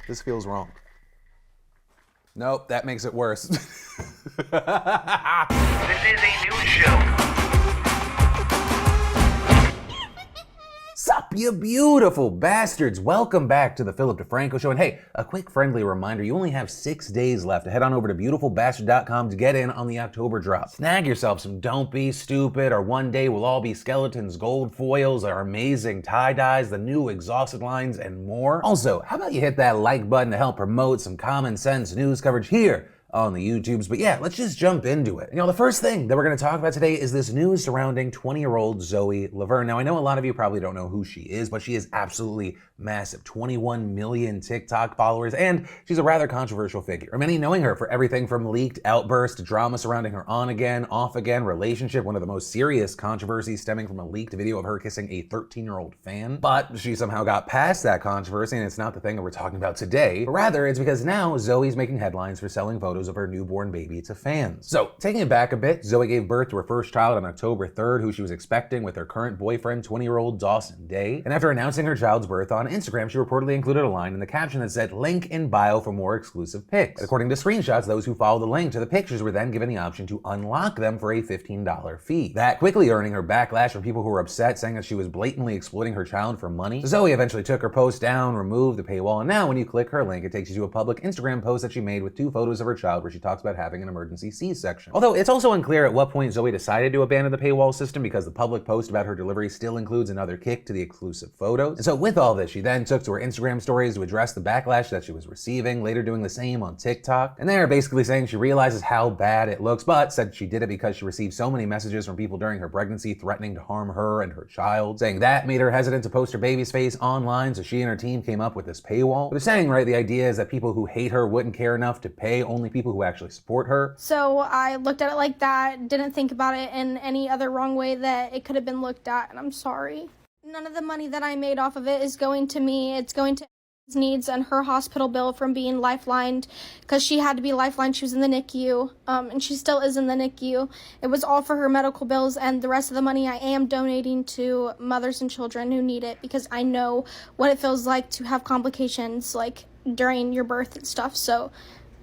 This feels wrong. Nope, that makes it worse. This is a news show. Sup, you beautiful bastards! Welcome back to the Philip DeFranco Show. And hey, a quick friendly reminder, you only have 6 days left to head on over to beautifulbastard.com to get in on the October drop. Snag yourself some Don't Be Stupid, or One Day We'll All Be Skeletons gold foils, our amazing tie-dyes, the new exhausted lines, and more. Also, how about you hit that like button to help promote some common sense news coverage here on the YouTubes. But yeah, let's just jump into it. You know, the first thing that we're going to talk about today is this news surrounding 20-year-old Zoe Laverne. Now, I know a lot of you probably don't know who she is, but she is absolutely massive. 21 million TikTok followers, and she's a rather controversial figure. For many, knowing her for everything from leaked outbursts to drama surrounding her on-again, off-again relationship, one of the most serious controversies stemming from a leaked video of her kissing a 13-year-old fan. But she somehow got past that controversy, and it's not the thing that we're talking about today. But rather, it's because now Zoe's making headlines for selling photos of her newborn baby to fans. So, taking it back a bit, Zoe gave birth to her first child on October 3rd, who she was expecting with her current boyfriend, 20-year-old Dawson Day. And after announcing her child's birth on Instagram, she reportedly included a line in the caption that said, "Link in bio for more exclusive pics." And according to screenshots, those who followed the link to the pictures were then given the option to unlock them for a $15 fee. That quickly earning her backlash from people who were upset, saying that she was blatantly exploiting her child for money. So Zoe eventually took her post down, removed the paywall, and now when you click her link, it takes you to a public Instagram post that she made with 2 photos of her child where she talks about having an emergency C-section. Although it's also unclear at what point Zoe decided to abandon the paywall system, because the public post about her delivery still includes another kick to the exclusive photos. And so with all this, she then took to her Instagram stories to address the backlash that she was receiving, later doing the same on TikTok. And they're basically saying she realizes how bad it looks, but said she did it because she received so many messages from people during her pregnancy threatening to harm her and her child, saying that made her hesitant to post her baby's face online, so she and her team came up with this paywall. But they're saying, right, the idea is that people who hate her wouldn't care enough to pay, only people who actually support her. So I looked at it like that, didn't think about it in any other wrong way that it could have been looked at, and I'm sorry. None of the money that I made off of it is going to me. It's going to needs and her hospital bill from being lifelined, because she had to be lifelined. She was in the NICU, and she still is in the NICU. It was all for her medical bills, and the rest of the money I am donating to mothers and children who need it, because I know what it feels like to have complications like during your birth and stuff. So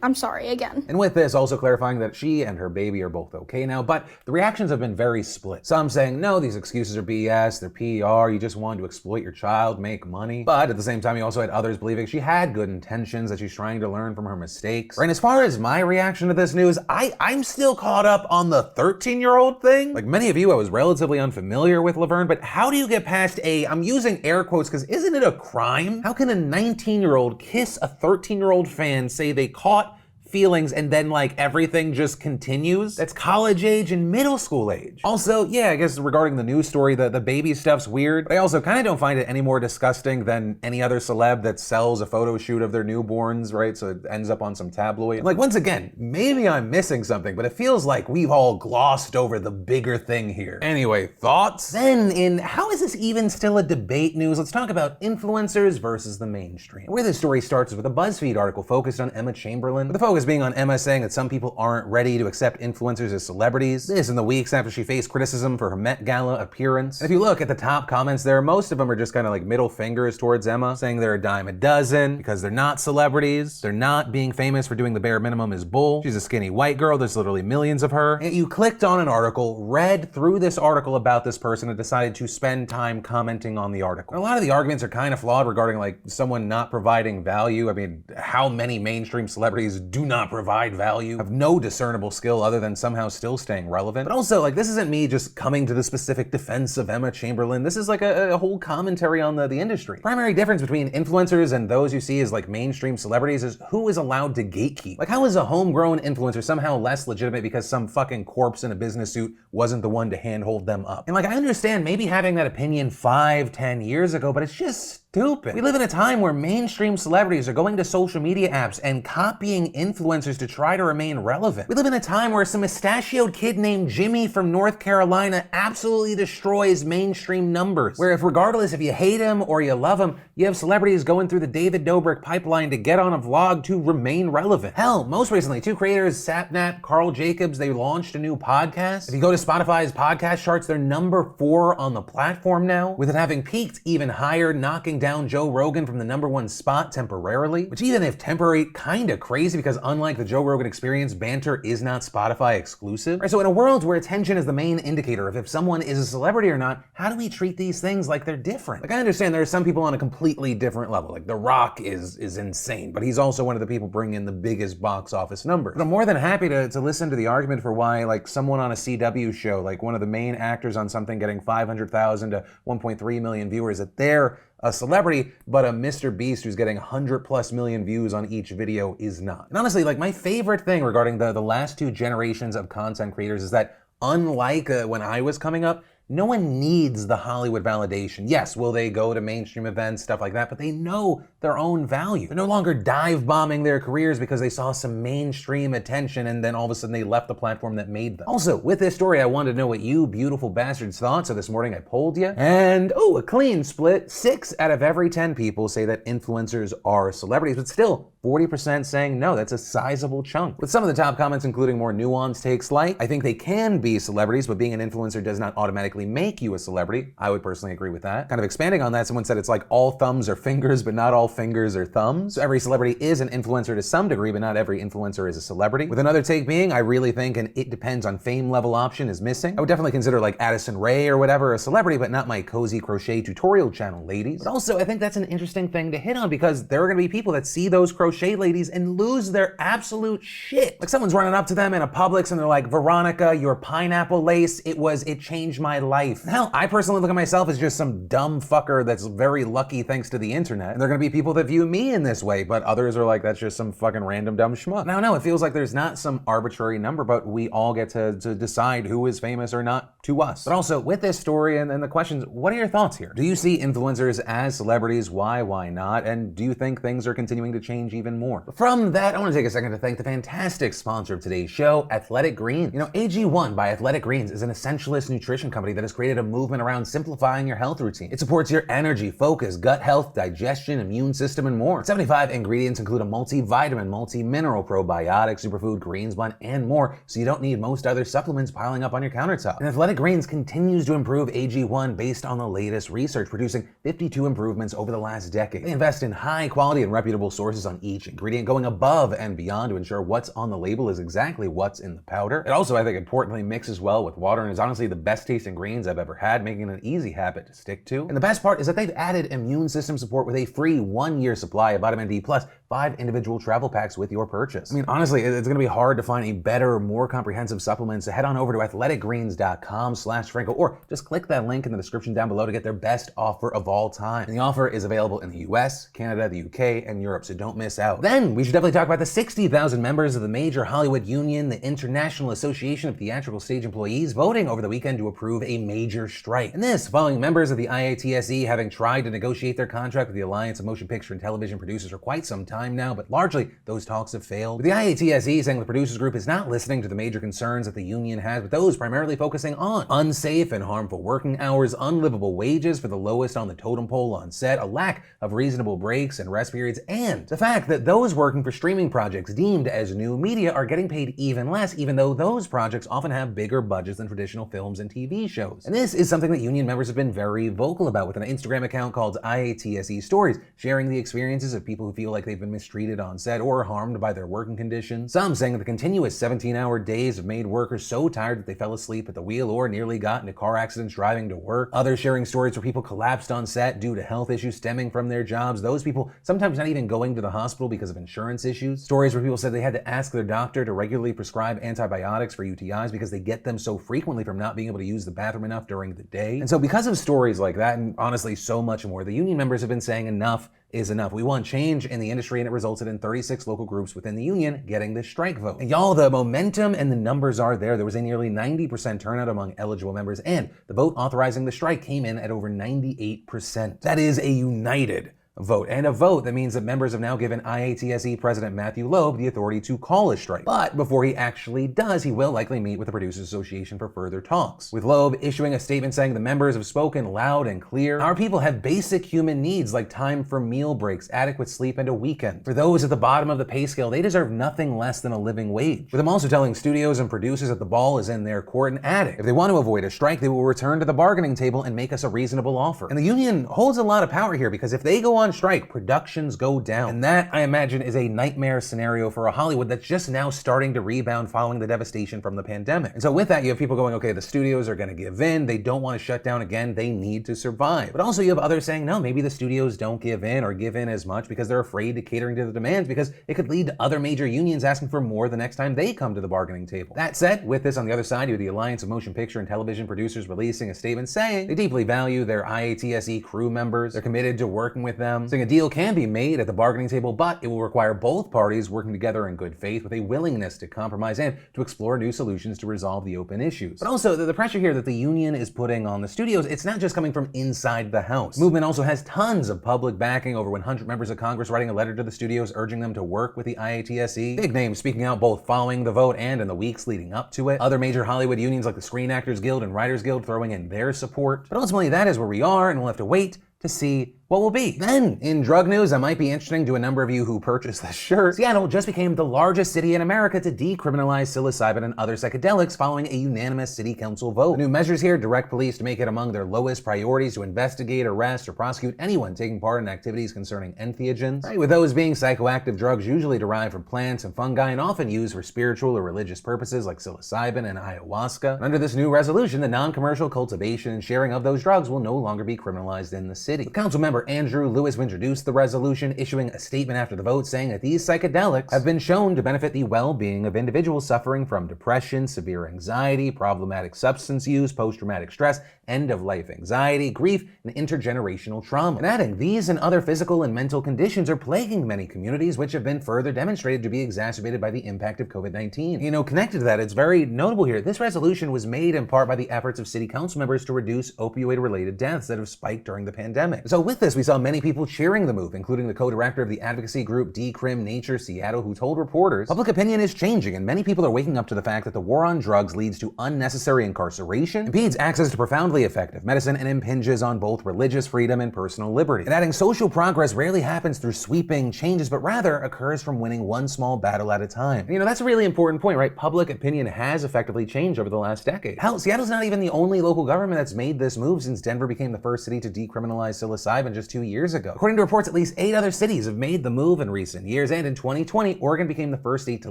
I'm sorry again. And with this, also clarifying that she and her baby are both okay now, but the reactions have been very split. Some saying, no, these excuses are BS, they're PR, you just wanted to exploit your child, make money. But at the same time, you also had others believing she had good intentions, that she's trying to learn from her mistakes. And as far as my reaction to this news, I'm still caught up on the 13-year-old thing. Like many of you, I was relatively unfamiliar with Laverne, but how do you get past I'm using air quotes because isn't it a crime? How can a 19-year-old kiss a 13-year-old fan, say they caught feelings, and then like everything just continues? That's college age and middle school age. Also, yeah, I guess regarding the news story, the baby stuff's weird, but I also kind of don't find it any more disgusting than any other celeb that sells a photo shoot of their newborns, right? So it ends up on some tabloid. Like, once again, maybe I'm missing something, but it feels like we've all glossed over the bigger thing here. Anyway, thoughts? Then in how is this even still a debate news, let's talk about influencers versus the mainstream. Where this story starts is with a BuzzFeed article focused on Emma Chamberlain, with the focus being on Emma saying that some people aren't ready to accept influencers as celebrities. This in the weeks after she faced criticism for her Met Gala appearance. And if you look at the top comments there, most of them are just kind of like middle fingers towards Emma, saying they're a dime a dozen because they're not celebrities. They're not being famous for doing the bare minimum is bull. She's a skinny white girl. There's literally millions of her. And you clicked on an article, read through this article about this person, and decided to spend time commenting on the article. And a lot of the arguments are kind of flawed regarding like someone not providing value. I mean, how many mainstream celebrities do not provide value, have no discernible skill other than somehow still staying relevant? But also, like, this isn't me just coming to the specific defense of Emma Chamberlain. This is like a whole commentary on the industry. Primary difference between influencers and those you see as like mainstream celebrities is who is allowed to gatekeep. Like, how is a homegrown influencer somehow less legitimate because some fucking corpse in a business suit wasn't the one to handhold them up? And like, I understand maybe having that opinion 5-10 years ago, but it's just stupid. We live in a time where mainstream celebrities are going to social media apps and copying influencers to try to remain relevant. We live in a time where some mustachioed kid named Jimmy from North Carolina absolutely destroys mainstream numbers. Where if regardless if you hate him or you love him, you have celebrities going through the David Dobrik pipeline to get on a vlog to remain relevant. Hell, most recently, 2 creators, Sapnap, Carl Jacobs, they launched a new podcast. If you go to Spotify's podcast charts, they're number 4 on the platform now, with it having peaked even higher, knocking down Joe Rogan from the #1 spot temporarily, which even if temporary, kinda crazy because unlike the Joe Rogan Experience, banter is not Spotify exclusive. Right, so in a world where attention is the main indicator of if someone is a celebrity or not, how do we treat these things like they're different? Like I understand there are some people on a completely different level. Like The Rock is insane, but he's also one of the people bringing in the biggest box office numbers. But I'm more than happy to listen to the argument for why like someone on a CW show, like one of the main actors on something getting 500,000 to 1.3 million viewers, that they're a celebrity, but a Mr. Beast who's getting 100+ million views on each video is not. And honestly, like my favorite thing regarding the last two generations of content creators is that unlike when I was coming up, no one needs the Hollywood validation. Yes, will they go to mainstream events, stuff like that, but they know their own value. They're no longer dive bombing their careers because they saw some mainstream attention and then all of a sudden they left the platform that made them. Also, with this story, I wanted to know what you beautiful bastards thought, so this morning I polled you, and a clean split. 6 out of every 10 people say that influencers are celebrities, but still 40% saying no. That's a sizable chunk. With some of the top comments including more nuanced takes like, I think they can be celebrities, but being an influencer does not automatically make you a celebrity. I would personally agree with that. Kind of expanding on that, someone said it's like all thumbs are fingers, but not all fingers are thumbs. So every celebrity is an influencer to some degree, but not every influencer is a celebrity. With another take being, I really think an it depends on fame level option is missing. I would definitely consider like Addison Rae or whatever a celebrity, but not my cozy crochet tutorial channel ladies. But also, I think that's an interesting thing to hit on because there are gonna be people that see those crochet ladies and lose their absolute shit. Like someone's running up to them in a Publix and they're like, Veronica, your pineapple lace, it changed my life. Hell, I personally look at myself as just some dumb fucker that's very lucky thanks to the internet. And there are gonna be people that view me in this way, but others are like, that's just some fucking random dumb schmuck. Now, no, it feels like there's not some arbitrary number, but we all get to decide who is famous or not to us. But also, with this story and the questions, what are your thoughts here? Do you see influencers as celebrities? Why not? And do you think things are continuing to change even more? From that, I wanna take a second to thank the fantastic sponsor of today's show, Athletic Greens. You know, AG1 by Athletic Greens is an essentialist nutrition company that has created a movement around simplifying your health routine. It supports your energy, focus, gut health, digestion, immune system, and more. 75 ingredients include a multivitamin, multi-mineral, probiotic, superfood, greens blend, and more, so you don't need most other supplements piling up on your countertop. And Athletic Greens continues to improve AG1 based on the latest research, producing 52 improvements over the last decade. They invest in high quality and reputable sources on each ingredient, going above and beyond to ensure what's on the label is exactly what's in the powder. It also, I think, importantly mixes well with water and is honestly the best tasting greens I've ever had, making it an easy habit to stick to. And the best part is that they've added immune system support with a free 1-year supply of vitamin D plus 5 individual travel packs with your purchase. I mean, honestly, it's gonna be hard to find a better, more comprehensive supplement, so head on over to athleticgreens.com/Franco or just click that link in the description down below to get their best offer of all time. And the offer is available in the US, Canada, the UK, and Europe, so don't miss out. Then we should definitely talk about the 60,000 members of the major Hollywood union, the International Association of Theatrical Stage Employees, voting over the weekend to approve a major strike. And this following members of the IATSE having tried to negotiate their contract with the Alliance of Motion Picture and Television Producers for quite some time now, but largely those talks have failed. With the IATSE saying the producers group is not listening to the major concerns that the union has, but those primarily focusing on unsafe and harmful working hours, unlivable wages for the lowest on the totem pole on set, a lack of reasonable breaks and rest periods, and the fact that those working for streaming projects deemed as new media are getting paid even less, even though those projects often have bigger budgets than traditional films and TV shows. And this is something that union members have been very vocal about, with an Instagram account called IATSE Stories, sharing the experiences of people who feel like they've been mistreated on set or harmed by their working conditions. Some saying that the continuous 17-hour days have made workers so tired that they fell asleep at the wheel or nearly got into car accidents driving to work. Others sharing stories where people collapsed on set due to health issues stemming from their jobs. Those people sometimes not even going to the hospital because of insurance issues. Stories where people said they had to ask their doctor to regularly prescribe antibiotics for UTIs because they get them so frequently from not being able to use the bathroom enough during the day. And so because of stories like that, and honestly so much more, the union members have been saying enough is enough. We want change in the industry, and it resulted in 36 local groups within the union getting this strike vote. And y'all, the momentum and the numbers are there. There was a nearly 90% turnout among eligible members, and the vote authorizing the strike came in at over 98%. That is a united vote. And a vote that means that members have now given IATSE President Matthew Loeb the authority to call a strike. But before he actually does, he will likely meet with the Producers Association for further talks, with Loeb issuing a statement saying the members have spoken loud and clear. Our people have basic human needs like time for meal breaks, adequate sleep, and a weekend. For those at the bottom of the pay scale, they deserve nothing less than a living wage. With him also telling studios and producers that the ball is in their court and adding, if they want to avoid a strike, they will return to the bargaining table and make us a reasonable offer. And the union holds a lot of power here because if they go on strike, productions go down. And that, I imagine, is a nightmare scenario for a Hollywood that's just now starting to rebound following the devastation from the pandemic. And so with that, you have people going, okay, the studios are going to give in. They don't want to shut down again. They need to survive. But also you have others saying, no, maybe the studios don't give in or give in as much because they're afraid to catering to the demands because it could lead to other major unions asking for more the next time they come to the bargaining table. That said, with this on the other side, you have the Alliance of Motion Picture and Television Producers releasing a statement saying they deeply value their IATSE crew members. They're committed to working with them, saying a deal can be made at the bargaining table, but it will require both parties working together in good faith with a willingness to compromise and to explore new solutions to resolve the open issues. But also, the pressure here that the union is putting on the studios, it's not just coming from inside the House. The movement also has tons of public backing, over 100 members of Congress writing a letter to the studios urging them to work with the IATSE. Big names speaking out both following the vote and in the weeks leading up to it. Other major Hollywood unions like the Screen Actors Guild and Writers Guild throwing in their support. But ultimately, that is where we are, and we'll have to wait to see what will be. Then, in drug news that might be interesting to a number of you who purchased this shirt, Seattle just became the largest city in America to decriminalize psilocybin and other psychedelics following a unanimous city council vote. The new measures here direct police to make it among their lowest priorities to investigate, arrest, or prosecute anyone taking part in activities concerning entheogens, right? With those being psychoactive drugs usually derived from plants and fungi and often used for spiritual or religious purposes like psilocybin and ayahuasca. And under this new resolution, the non-commercial cultivation and sharing of those drugs will no longer be criminalized in the city. The council member Andrew Lewis introduced the resolution, issuing a statement after the vote saying that these psychedelics have been shown to benefit the well-being of individuals suffering from depression, severe anxiety, problematic substance use, post-traumatic stress, end-of-life anxiety, grief, and intergenerational trauma. And adding, these and other physical and mental conditions are plaguing many communities, which have been further demonstrated to be exacerbated by the impact of COVID-19. You know, connected to that, it's very notable here. This resolution was made in part by the efforts of city council members to reduce opioid-related deaths that have spiked during the pandemic. So with this, we saw many people cheering the move, including the co-director of the advocacy group Decrim Nature Seattle, who told reporters, public opinion is changing and many people are waking up to the fact that the war on drugs leads to unnecessary incarceration, impedes access to profoundly effective medicine, and impinges on both religious freedom and personal liberty. And adding, social progress rarely happens through sweeping changes, but rather occurs from winning one small battle at a time. And, you know, that's a really important point, right? Public opinion has effectively changed over the last decade. Hell, Seattle's not even the only local government that's made this move since Denver became the first city to decriminalize psilocybin just 2 years ago. According to reports, at least 8 other cities have made the move in recent years, and in 2020, Oregon became the first state to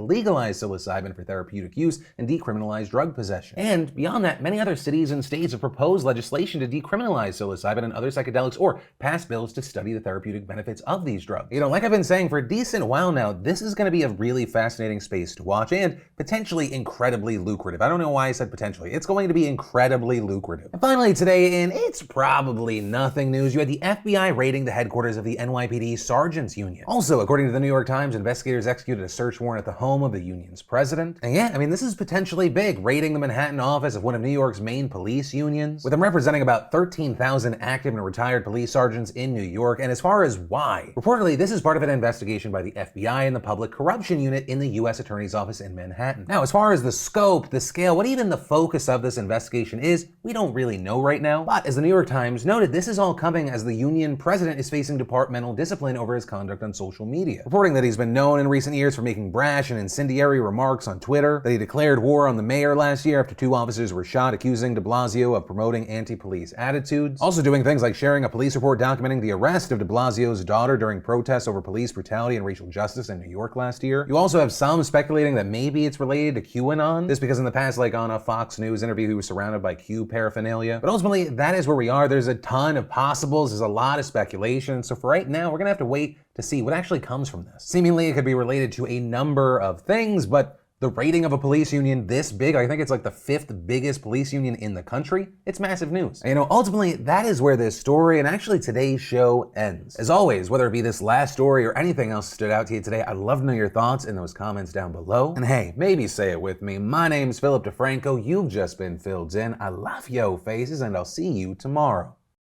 legalize psilocybin for therapeutic use and decriminalize drug possession. And beyond that, many other cities and states have proposed legislation to decriminalize psilocybin and other psychedelics or pass bills to study the therapeutic benefits of these drugs. You know, like I've been saying for a decent while now, this is going to be a really fascinating space to watch and potentially incredibly lucrative. I don't know why I said potentially. It's going to be incredibly lucrative. And finally today, in it's probably nothing news, you had the FBI raiding the headquarters of the NYPD Sergeants Union. Also, according to the New York Times, investigators executed a search warrant at the home of the union's president. And yeah, I mean, this is potentially big, raiding the Manhattan office of one of New York's main police unions, with them representing about 13,000 active and retired police sergeants in New York. And as far as why, reportedly, this is part of an investigation by the FBI and the Public Corruption Unit in the U.S. Attorney's Office in Manhattan. Now, as far as the scope, the scale, what even the focus of this investigation is, we don't really know right now. But as the New York Times noted, this is all coming as the union president is facing departmental discipline over his conduct on social media, reporting that he's been known in recent years for making brash and incendiary remarks on Twitter, that he declared war on the mayor last year after 2 officers were shot, accusing de Blasio of promoting anti-police attitudes, also doing things like sharing a police report documenting the arrest of de Blasio's daughter during protests over police brutality and racial justice in New York last year. You also have some speculating that maybe it's related to QAnon, this because in the past, like on a Fox News interview, he was surrounded by Q paraphernalia. But ultimately, that is where we are. There's a ton of possibles, there's a lot of speculation, so for right now, we're gonna have to wait to see what actually comes from this. Seemingly, it could be related to a number of things, but the raiding of a police union this big, I think it's like the 5th biggest police union in the country, it's massive news. And, you know, ultimately, that is where this story and actually today's show ends. As always, whether it be this last story or anything else stood out to you today, I'd love to know your thoughts in those comments down below. And hey, maybe say it with me. My name's Philip DeFranco. You've just been filled in. I love yo faces, and I'll see you tomorrow.